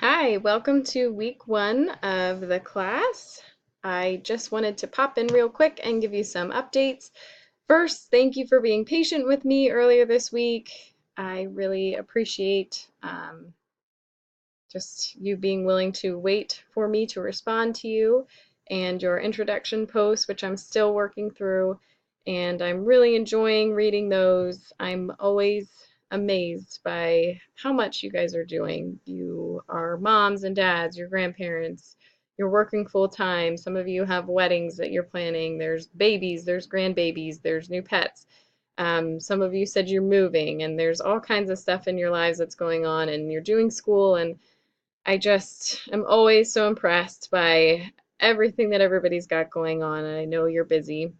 Hi, welcome to week 1 of the class. I just wanted to pop in real quick and give you some updates. First, thank you for being patient with me earlier this week. I really appreciate just you being willing to wait for me to respond to you, and your introduction posts, which I'm still working through, and I'm really enjoying reading those. I'm always amazed by how much you guys are doing. You are moms and dads, your grandparents, you're working full time. Some of you have weddings that you're planning. There's babies, there's grandbabies, there's new pets. Some of you said you're moving, and there's all kinds of stuff in your lives that's going on, and you're doing school, and I just am always so impressed by everything that everybody's got going on, and I know you're busy.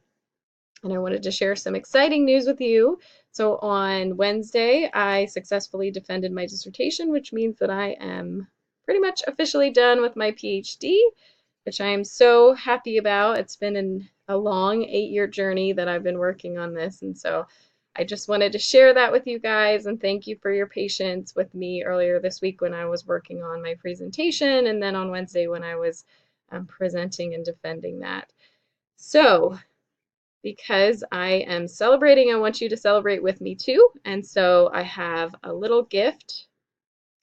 And I wanted to share some exciting news with you. So on Wednesday, I successfully defended my dissertation, which means that I am pretty much officially done with my PhD, which I am so happy about. It's been a long 8-year journey that I've been working on this, and so I just wanted to share that with you guys, and thank you for your patience with me earlier this week when I was working on my presentation, and then on Wednesday when I was presenting and defending that. So because I am celebrating, I want you to celebrate with me too. And so I have a little gift,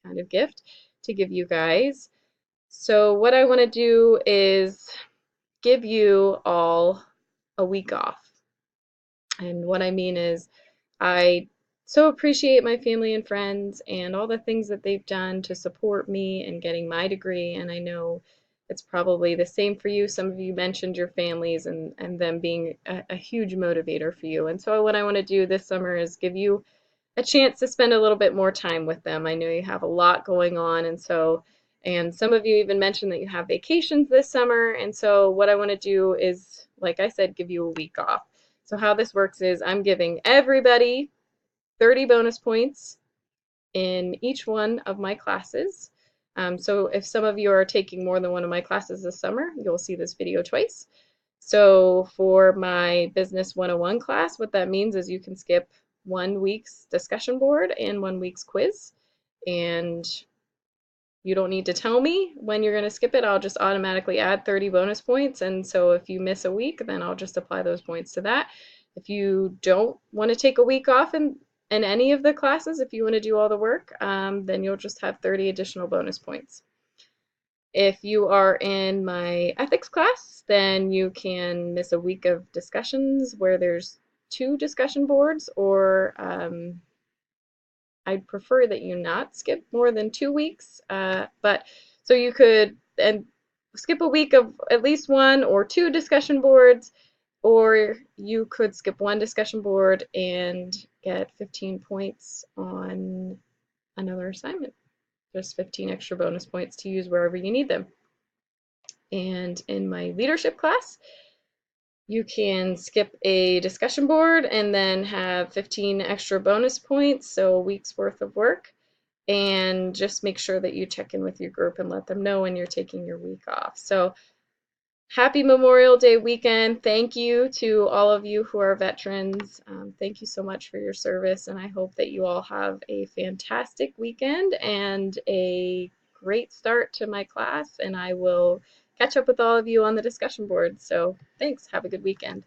kind of gift, to give you guys. So what I want to do is give you all a week off. And what I mean is I so appreciate my family and friends and all the things that they've done to support me in getting my degree. And I know it's probably the same for you. Some of you mentioned your families and them being a huge motivator for you. And so what I want to do this summer is give you a chance to spend a little bit more time with them. I know you have a lot going on, and some of you even mentioned that you have vacations this summer. And so what I want to do is, like I said, give you a week off. So how this works is I'm giving everybody 30 bonus points in each one of my classes. So if some of you are taking more than one of my classes this summer, you'll see this video twice. So for my Business 101 class, what that means is you can skip 1 week's discussion board and 1 week's quiz. And you don't need to tell me when you're going to skip it. I'll just automatically add 30 bonus points. And so if you miss a week, then I'll just apply those points to that. If you don't want to take a week off in any of the classes, if you want to do all the work, then you'll just have 30 additional bonus points. If you are in my ethics class, then you can miss a week of discussions where there's 2 discussion boards, or I'd prefer that you not skip more than 2 weeks. But so you could skip a week of at least 1 or 2 discussion boards, or you could skip 1 discussion board and get 15 points on another assignment. There's 15 extra bonus points to use wherever you need them. And in my leadership class, you can skip a discussion board and then have 15 extra bonus points, so a week's worth of work. And just make sure that you check in with your group and let them know when you're taking your week off. So happy Memorial Day weekend. Thank you to all of you who are veterans. Thank you so much for your service, and I hope that you all have a fantastic weekend and a great start to my class, and I will catch up with all of you on the discussion board. So thanks. Have a good weekend.